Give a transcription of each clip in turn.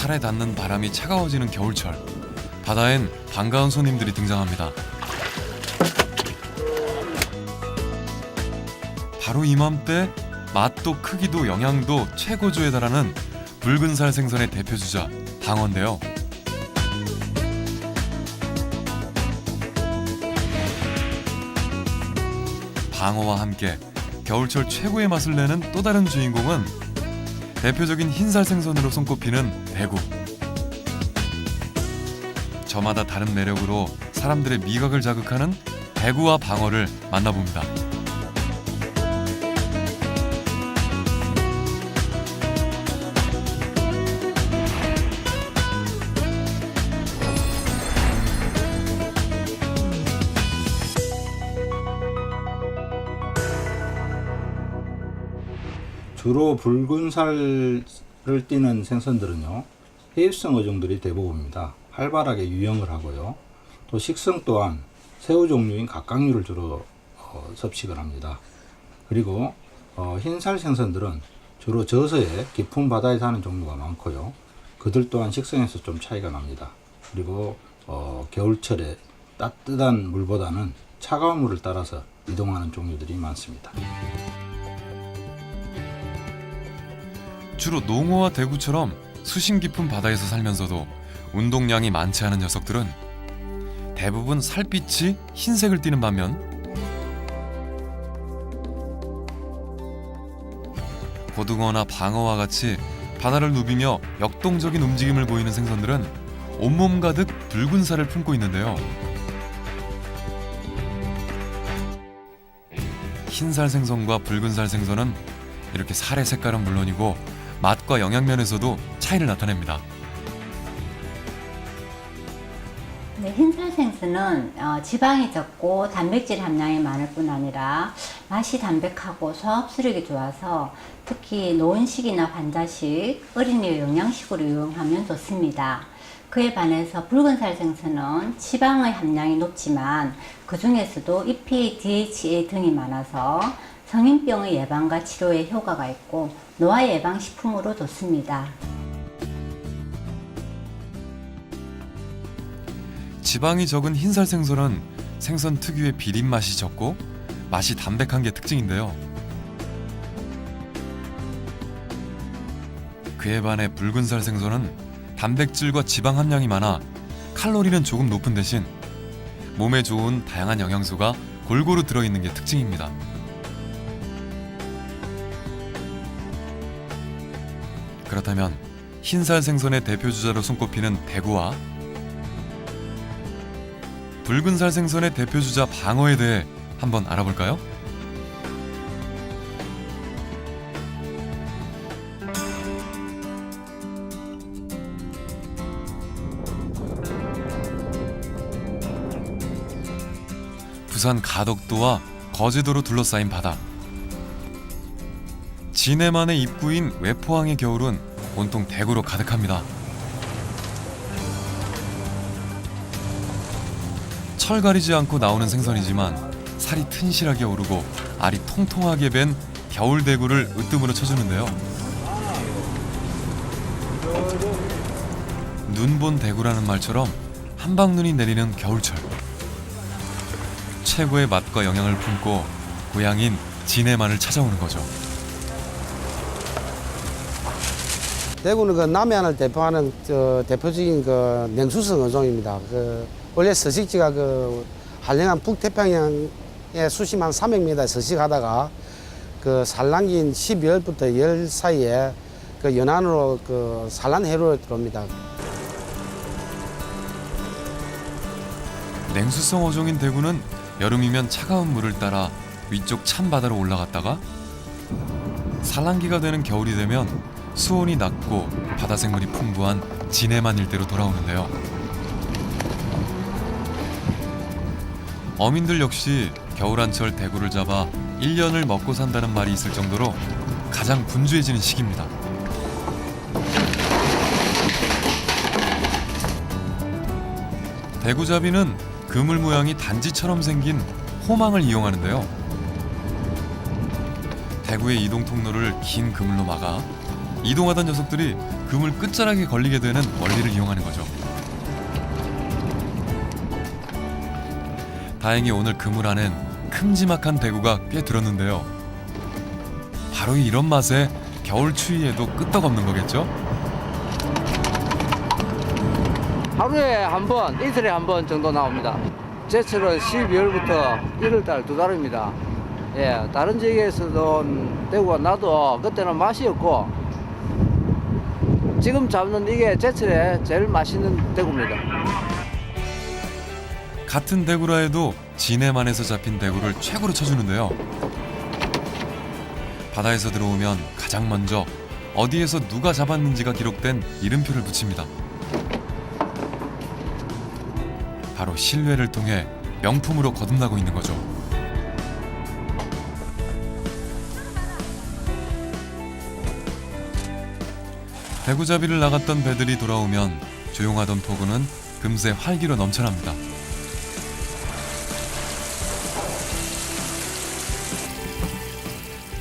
살에 닿는 바람이 차가워지는 겨울철. 바다엔 반가운 손님들이 등장합니다. 바로 이맘때 맛도 크기도 영양도 최고조에 달하는 붉은살 생선의 대표주자 방어인데요. 방어와 함께 겨울철 최고의 맛을 내는 또 다른 주인공은 대표적인 흰살 생선으로 손꼽히는 대구. 저마다 다른 매력으로 사람들의 미각을 자극하는 대구와 방어를 만나봅니다. 주로 붉은 살을 띠는 생선들은요, 해입성 어종들이 대부분입니다. 활발하게 유영을 하고요. 또 식성 또한 새우 종류인 갑각류를 주로 섭식을 합니다. 그리고 흰살 생선들은 주로 저서에 깊은 바다에 사는 종류가 많고요. 그들 또한 식성에서 좀 차이가 납니다. 그리고 겨울철에 따뜻한 물보다는 차가운 물을 따라서 이동하는 종류들이 많습니다. 주로 농어와 대구처럼 수심 깊은 바다에서 살면서도 운동량이 많지 않은 녀석들은 대부분 살빛이 흰색을 띠는 반면 고등어나 방어와 같이 바다를 누비며 역동적인 움직임을 보이는 생선들은 온몸 가득 붉은 살을 품고 있는데요. 흰살 생선과 붉은살 생선은 이렇게 살의 색깔은 물론이고 맛과 영양면에서도 차이를 나타냅니다. 네, 흰살 생선은 지방이 적고 단백질 함량이 많을 뿐 아니라 맛이 담백하고 소화 흡수력이 좋아서 특히 노은식이나 환자식, 어린이 영양식으로 이용하면 좋습니다. 그에 반해서 붉은살 생선은 지방의 함량이 높지만 그 중에서도 EPA, DHA 등이 많아서 성인병의 예방과 치료에 효과가 있고 노화 예방 식품으로 좋습니다. 지방이 적은 흰살 생선은 생선 특유의 비린 맛이 적고 맛이 담백한 게 특징인데요. 그에 반해 붉은살 생선은 단백질과 지방 함량이 많아 칼로리는 조금 높은 대신 몸에 좋은 다양한 영양소가 골고루 들어있는 게 특징입니다. 그렇다면 흰살 생선의 대표주자로 손꼽히는 대구와 붉은살 생선의 대표주자 방어에 대해 한번 알아볼까요? 부산 가덕도와 거제도로 둘러싸인 바다. 진해만의 입구인 외포항의 겨울은 온통 대구로 가득합니다. 철 가리지 않고 나오는 생선이지만 살이 튼실하게 오르고 알이 통통하게 밴 겨울 대구를 으뜸으로 쳐주는데요. 눈본 대구라는 말처럼 한방눈이 내리는 겨울철. 최고의 맛과 영양을 품고 고향인 진해만을 찾아오는 거죠. 대구는 그 남해안을 대표하는 대표적인 그 냉수성 어종입니다. 원래 서식지가 한랭한 북태평양에 수심 한 300m에 서식하다가 산란기인 12월부터 열 사이에 연안으로 산란해로 들어옵니다. 냉수성 어종인 대구는 여름이면 차가운 물을 따라 위쪽 찬 바다로 올라갔다가 산란기가 되는 겨울이 되면 수온이 낮고 바다 생물이 풍부한 진해만 일대로 돌아오는데요. 어민들 역시 겨울한철 대구를 잡아 1년을 먹고 산다는 말이 있을 정도로 가장 분주해지는 시기입니다. 대구잡이는 그물 모양이 단지처럼 생긴 호망을 이용하는데요. 대구의 이동 통로를 긴 그물로 막아 이동하던 녀석들이 그물 끝자락에 걸리게 되는 원리를 이용하는 거죠. 다행히 오늘 그물 안엔 큼지막한 대구가 꽤 들었는데요. 바로 이런 맛에 겨울 추위에도 끄떡없는 거겠죠? 하루에 한 번, 이틀에 한 번 정도 나옵니다. 제철은 12월부터 1월달 2달입니다. 예, 다른 지역에서도 대구가 나도 그때는 맛이 없고 지금 잡는 이게 제철에 제일 맛있는 대구입니다. 같은 대구라 해도 진해만에서 잡힌 대구를 최고로 쳐주는데요. 바다에서 들어오면 가장 먼저 어디에서 누가 잡았는지가 기록된 이름표를 붙입니다. 바로 신뢰를 통해 명품으로 거듭나고 있는 거죠. 대구잡이를 나갔던 배들이 돌아오면 조용하던 포구는 금세 활기로 넘쳐납니다.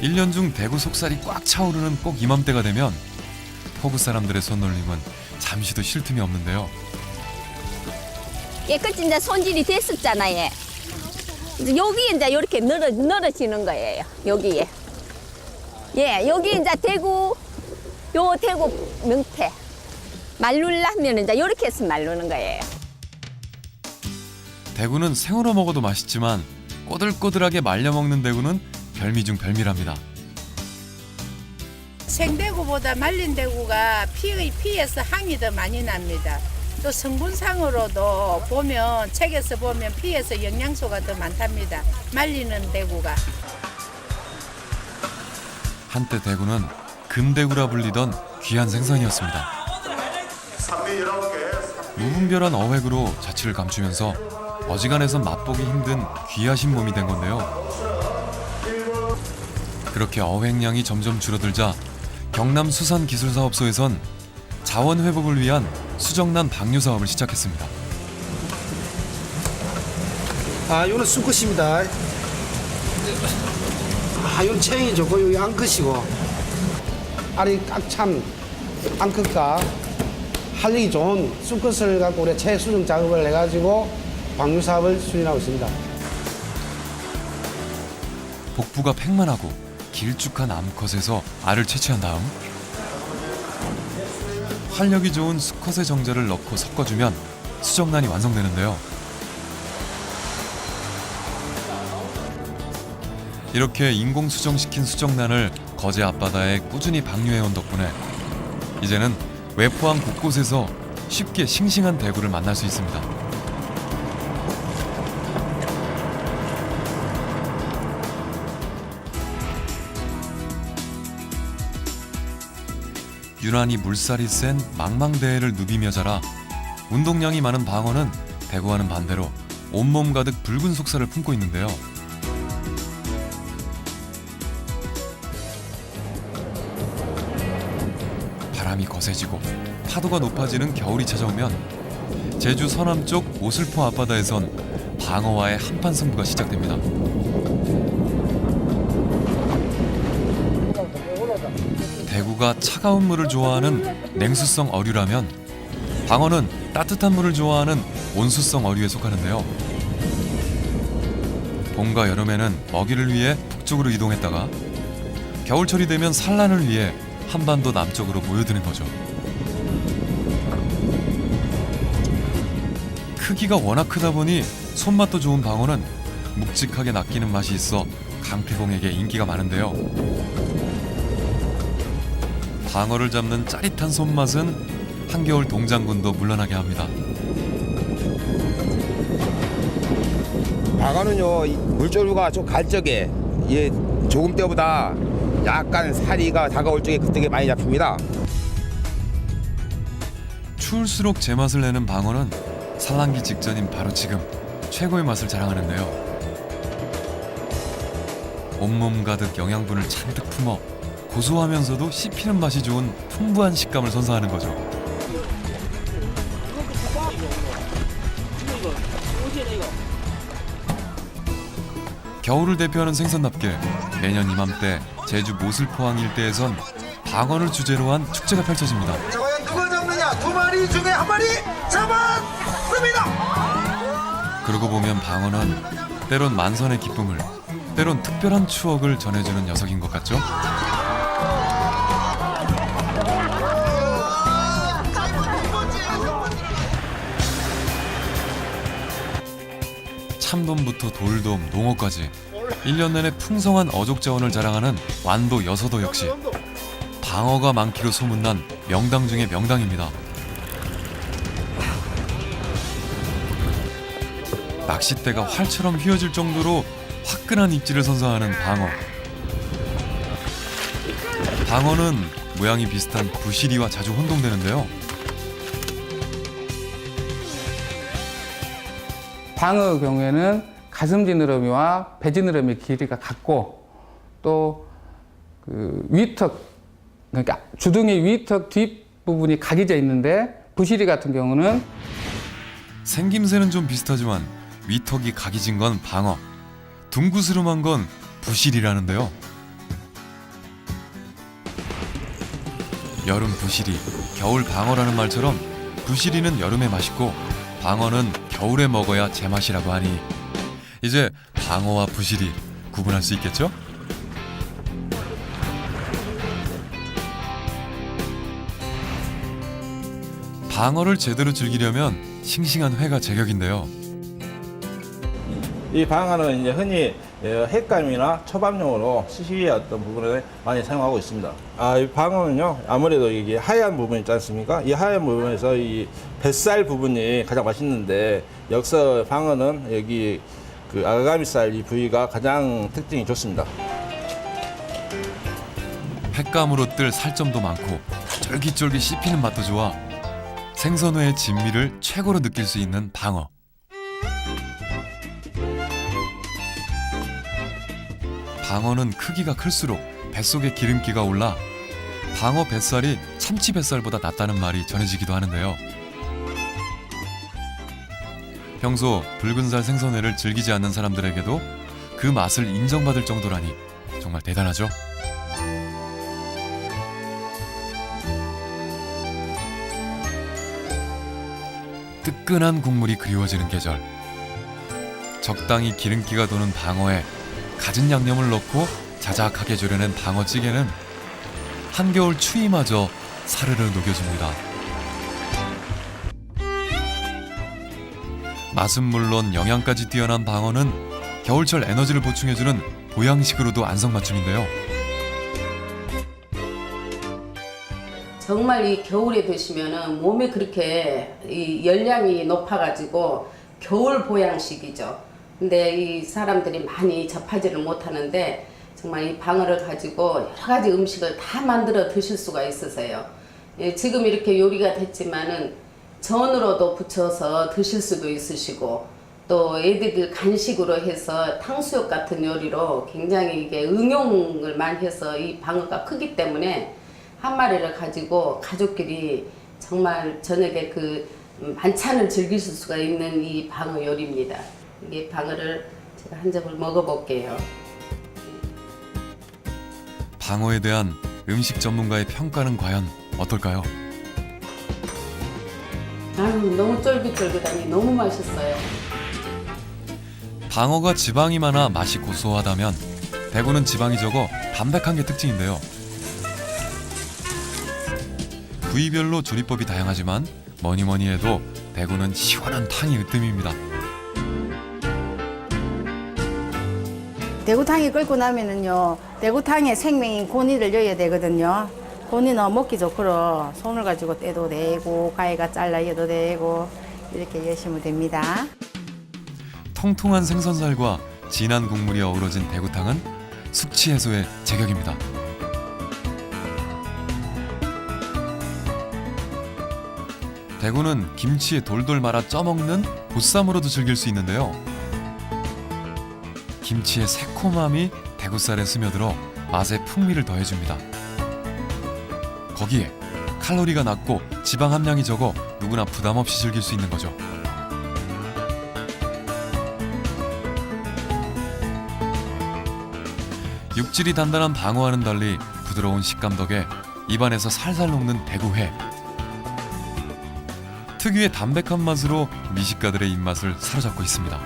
일 년 중 대구 속살이 꽉 차오르는 꼭 이맘때가 되면 포구 사람들의 손놀림은 잠시도 쉴 틈이 없는데요. 깨끗이 이제 손질이 됐었잖아요. 이제 여기 이제 이렇게 늘어지는 거예요. 여기에. 예, 여기 이제 대구, 요 대구 명태. 말르려면 이제 이렇게 해서 말르는 거예요. 대구는 생으로 먹어도 맛있지만 꼬들꼬들하게 말려 먹는 대구는 별미 중 별미랍니다. 생대구보다 말린 대구가 피에서 향이 더 많이 납니다. 또 성분상으로도 보면 책에서 보면 피에서 영양소가 더 많답니다. 말리는 대구가. 한때 대구는 금대구라 불리던 귀한 생선이었습니다. 무분별한 어획으로 자취를 감추면서 어지간해서 맛보기 힘든 귀하신 몸이 된 건데요. 그렇게 어획량이 점점 줄어들자 경남 수산기술사업소에선 자원 회복을 위한 수정란 방류 사업을 시작했습니다. 요는 수컷입니다. 요는 체형이 좋고 여기 암컷이고 알이 꽉 찬 암컷과 활력이 좋은 수컷을 갖고 우리가 체수정 작업을 해가지고 방류 사업을 추진하고 있습니다. 복부가 팽만하고 길쭉한 암컷에서 알을 채취한 다음 활력이 좋은 수컷의 정자를 넣고 섞어주면 수정란이 완성되는데요. 이렇게 인공 수정시킨 수정란을 거제 앞바다에 꾸준히 방류해온 덕분에 이제는 외포항 곳곳에서 쉽게 싱싱한 대구를 만날 수 있습니다. 유난히 물살이 센 망망대해를 누비며 자라 운동량이 많은 방어는 대구와는 반대로 온몸 가득 붉은 속살을 품고 있는데요. 바람이 거세지고 파도가 높아지는 겨울이 찾아오면 제주 서남쪽 오슬포 앞바다에선 방어와의 한판 승부가 시작됩니다. 대구가 차가운 물을 좋아하는 냉수성 어류라면 방어는 따뜻한 물을 좋아하는 온수성 어류에 속하는데요. 봄과 여름에는 먹이를 위해 북쪽으로 이동했다가 겨울철이 되면 산란을 위해 한반도 남쪽으로 모여드는 거죠. 크기가 워낙 크다 보니 손맛도 좋은 방어는 묵직하게 낚이는 맛이 있어 강피공에게 인기가 많은데요. 방어를 잡는 짜릿한 손맛은 한겨울 동장군도 물러나게 합니다. 방어는요 물조류가 좀 갈 적에 조금 때보다 약간 사리가 다가올 적에 그때 많이 잡힙니다. 추울수록 제맛을 내는 방어는 산란기 직전인 바로 지금 최고의 맛을 자랑하는데요. 온몸 가득 영양분을 잔뜩 품어 고소하면서도 씹히는 맛이 좋은 풍부한 식감을 선사하는 거죠. 겨울을 대표하는 생선답게 매년 이맘때 제주 모슬포항 일대에선 방어를 주제로 한 축제가 펼쳐집니다. 과연 누가 잡느냐? 두 마리 중에 한 마리 잡았습니다. 그러고 보면 방어는 때론 만선의 기쁨을, 때론 특별한 추억을 전해주는 녀석인 것 같죠? 참돔부터 돌돔, 농어까지 1년 내내 풍성한 어족 자원을 자랑하는 완도 여서도 역시 방어가 많기로 소문난 명당 중의 명당입니다. 낚싯대가 활처럼 휘어질 정도로 화끈한 입질을 선사하는 방어. 방어는 모양이 비슷한 부시리와 자주 혼동되는데요. 방어의 경우에는 가슴 지느러미와 배 지느러미 길이가 같고 또 그 위턱, 그러니까 주둥이 위턱 뒷부분이 각이져 있는데 부시리 같은 경우는 생김새는 좀 비슷하지만 위턱이 각이진 건 방어, 둥구스름한 건 부시리라는데요. 여름 부시리, 겨울 방어라는 말처럼 부시리는 여름에 맛있고 방어는 겨울에 먹어야 제맛이라고 하니 이제 방어와 부시리 구분할 수 있겠죠? 방어를 제대로 즐기려면 싱싱한 회가 제격인데요. 이 방어는 이제 흔히 횟감이나 초밥용으로 시시의 어떤 부분에 많이 사용하고 있습니다. 이 방어는요, 아무래도 이게 하얀 부분 있지 않습니까? 이 하얀 부분에서 이 뱃살 부분이 가장 맛있는데, 여기서 방어는 여기 그 아가미살 이 부위가 가장 특징이 좋습니다. 횟감으로 뜰 살점도 많고 쫄깃쫄깃 씹히는 맛도 좋아 생선회의 진미를 최고로 느낄 수 있는 방어. 방어는 크기가 클수록 뱃속에 기름기가 올라 방어 뱃살이 참치 뱃살보다 낫다는 말이 전해지기도 하는데요. 평소 붉은살 생선회를 즐기지 않는 사람들에게도 그 맛을 인정받을 정도라니 정말 대단하죠? 뜨끈한 국물이 그리워지는 계절. 적당히 기름기가 도는 방어에 갖은 양념을 넣고 자작하게 졸여낸 방어찌개는 한겨울 추위마저 사르르 녹여줍니다. 맛은 물론 영양까지 뛰어난 방어는 겨울철 에너지를 보충해주는 보양식으로도 안성맞춤인데요. 정말 이 겨울에 드시면은 몸에 그렇게 이 열량이 높아가지고 겨울 보양식이죠. 근데 이 사람들이 많이 접하지를 못하는데 정말 이 방어를 가지고 여러 가지 음식을 다 만들어 드실 수가 있으세요. 예, 지금 이렇게 요리가 됐지만은 전으로도 부쳐서 드실 수도 있으시고 또 애들 간식으로 해서 탕수육 같은 요리로 굉장히 이게 응용을 많이 해서 이 방어가 크기 때문에 한 마리를 가지고 가족끼리 정말 저녁에 그 만찬을 즐기실 수가 있는 이 방어 요리입니다. 이게 방어를 제가 한 점을 먹어볼게요. 방어에 대한 음식 전문가의 평가는 과연 어떨까요? 아유, 너무 쫄깃쫄깃하니 너무 맛있어요. 방어가 지방이 많아 맛이 고소하다면 대구는 지방이 적어 담백한 게 특징인데요. 부위별로 조리법이 다양하지만 뭐니뭐니 해도 대구는 시원한 탕이 으뜸입니다. 대구탕이 끓고 나면은요, 대구탕에 생명인 고니를 넣어야 되거든요. 고니 넣어 먹기 좋고로 손을 가지고 떼도 되고 가위가 잘라도 되고 이렇게 여시면 됩니다. 통통한 생선살과 진한 국물이 어우러진 대구탕은 숙취 해소에 제격입니다. 대구는 김치에 돌돌 말아 쪄먹는 보쌈으로도 즐길 수 있는데요. 김치의 새콤함이 대구살에 스며들어 맛의 풍미를 더해줍니다. 거기에 칼로리가 낮고 지방 함량이 적어 누구나 부담 없이 즐길 수 있는 거죠. 육질이 단단한 방어와는 달리 부드러운 식감 덕에 입안에서 살살 녹는 대구회. 특유의 담백한 맛으로 미식가들의 입맛을 사로잡고 있습니다.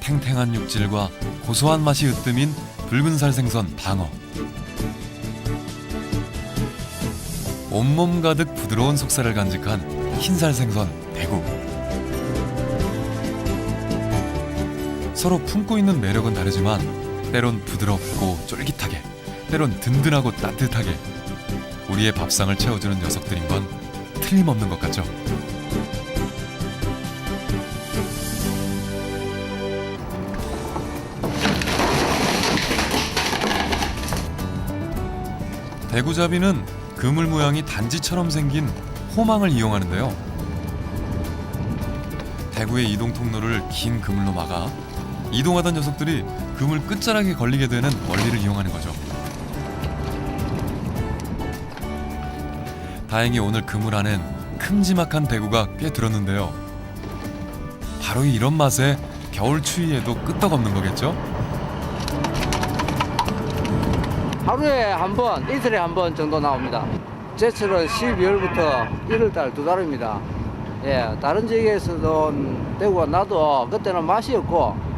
탱탱한 육질과 고소한 맛이 으뜸인 붉은살 생선 방어. 온몸 가득 부드러운 속살을 간직한 흰살 생선 대구. 서로 품고 있는 매력은 다르지만 때론 부드럽고 쫄깃하게, 때론 든든하고 따뜻하게 우리의 밥상을 채워주는 녀석들인 건 틀림없는 것 같죠. 대구잡이는 그물 모양이 단지처럼 생긴 호망을 이용하는데요. 대구의 이동 통로를 긴 그물로 막아 이동하던 녀석들이 그물 끝자락에 걸리게 되는 원리를 이용하는 거죠. 다행히 오늘 그물 안엔 큼지막한 대구가 꽤 들었는데요. 바로 이런 맛에 겨울 추위에도 끄떡없는 거겠죠? 하루에 한 번, 이틀에 한 번 정도 나옵니다. 제철은 12월부터 1월달 2달입니다. 예, 다른 지역에서도 대구가 나도 그때는 맛이 없고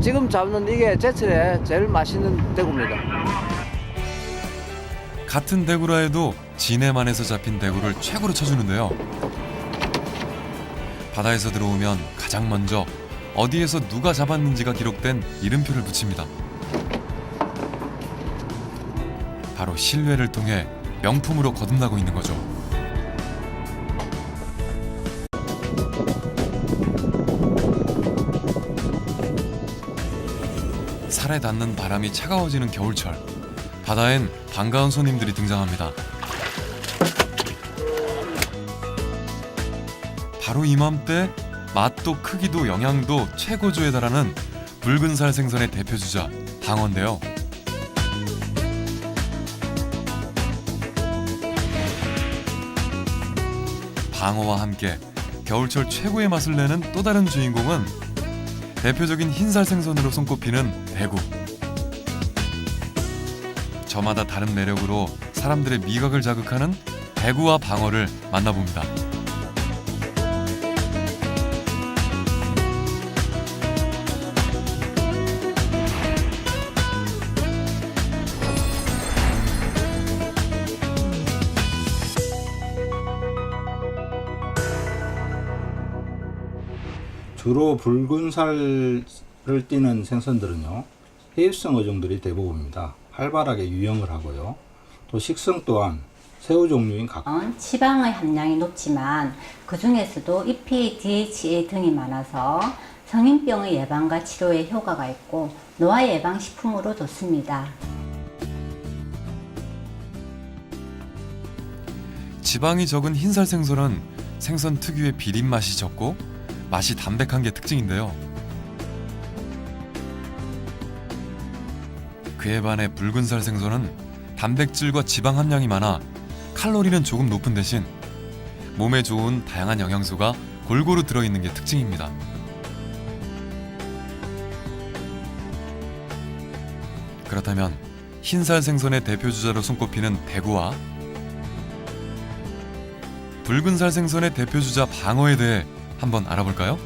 지금 잡는 이게 제철에 제일 맛있는 대구입니다. 같은 대구라 해도 진해만에서 잡힌 대구를 최고로 쳐주는데요. 바다에서 들어오면 가장 먼저 어디에서 누가 잡았는지가 기록된 이름표를 붙입니다. 바로 신뢰를 통해 명품으로 거듭나고 있는 거죠. 살에 닿는 바람이 차가워지는 겨울철, 바다엔 반가운 손님들이 등장합니다. 바로 이맘때 맛도 크기도 영양도 최고조에 달하는 붉은살 생선의 대표주자 방어인데요. 방어와 함께 겨울철 최고의 맛을 내는 또 다른 주인공은 대표적인 흰살 생선으로 손꼽히는 대구. 저마다 다른 매력으로 사람들의 미각을 자극하는 대구와 방어를 만나봅니다. 주로 붉은 살을 띠는 생선들은요, 해유성 어종들이 대부분입니다. 활발하게 유영을 하고요. 또 식성 또한 새우 종류인 지방의 함량이 높지만 그 중에서도 EPA, DHA 등이 많아서 성인병의 예방과 치료에 효과가 있고 노화 예방 식품으로 좋습니다. 지방이 적은 흰살 생선은 생선 특유의 비린 맛이 적고 맛이 담백한 게 특징인데요. 그에 반해 붉은살 생선은 단백질과 지방 함량이 많아 칼로리는 조금 높은 대신 몸에 좋은 다양한 영양소가 골고루 들어있는 게 특징입니다. 그렇다면 흰살 생선의 대표주자로 손꼽히는 대구와 붉은살 생선의 대표주자 방어에 대해 한번 알아볼까요?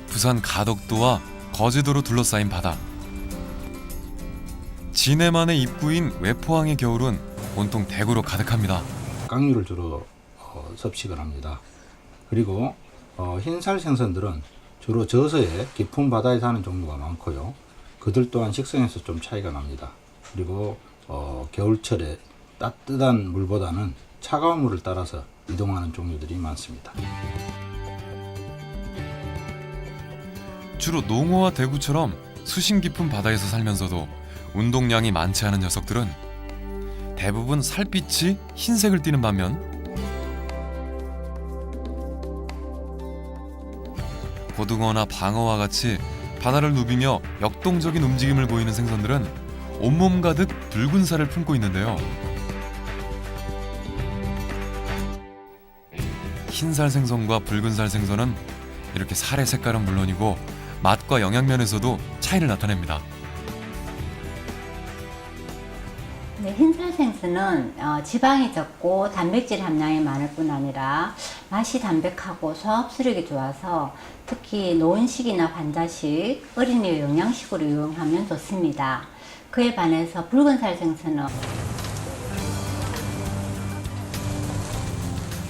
부산 가덕도와 거제도로 둘러싸인 바다. 진해만의 입구인 외포항의 겨울은 온통 대구로 가득합니다. 각각류를 주로 섭식을 합니다. 그리고 흰살 생선들은 주로 저서에 깊은 바다에 사는 종류가 많고요. 그들 또한 식성에서 좀 차이가 납니다. 그리고 겨울철에 따뜻한 물보다는 차가운 물을 따라서 이동하는 종류들이 많습니다. 주로 농어와 대구처럼 수심 깊은 바다에서 살면서도 운동량이 많지 않은 녀석들은 대부분 살빛이 흰색을 띠는 반면 고등어나 방어와 같이 바다를 누비며 역동적인 움직임을 보이는 생선들은 온몸 가득 붉은 살을 품고 있는데요. 흰살 생선과 붉은살 생선은 이렇게 살의 색깔은 물론이고 맛과 영양면에서도 차이를 나타냅니다. 네, 흰살 생선은 지방이 적고 단백질 함량이 많을 뿐 아니라 맛이 담백하고 소화 흡수력이 좋아서 특히 노은식이나 반자식, 어린이 영양식으로 이용하면 좋습니다. 그에 반해서 붉은살 생선은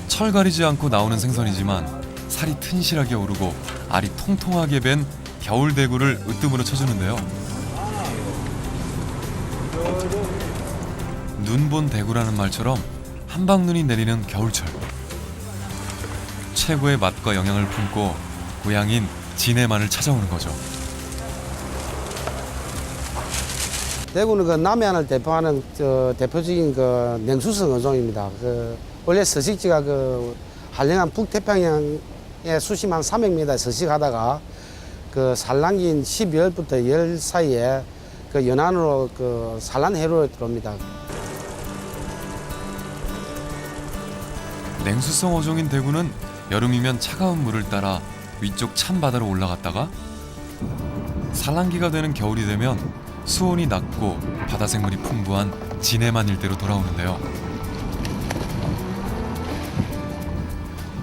철 가리지 않고 나오는 생선이지만 살이 튼실하게 오르고 알이 통통하게 밴 겨울 대구를 으뜸으로 쳐주는데요. 눈본 대구라는 말처럼 한방눈이 내리는 겨울철. 최고의 맛과 영양을 품고 고향인 진해만을 찾아오는 거죠. 대구는 그 남해안을 대표하는 대표적인 그 냉수성 어종입니다. 원래 서식지가 한랭한 북태평양에 수심 한 300m 서식하다가 산란기인 12월부터 열 사이에 연안으로 산란해로 들어옵니다. 냉수성 어종인 대구는 여름이면 차가운 물을 따라 위쪽 찬 바다로 올라갔다가 산란기가 되는 겨울이 되면 수온이 낮고 바다 생물이 풍부한 진해만 일대로 돌아오는데요.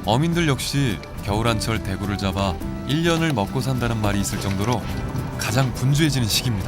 어민들 역시 겨울한철 대구를 잡아 1년을 먹고 산다는 말이 있을 정도로 가장 분주해지는 시기입니다.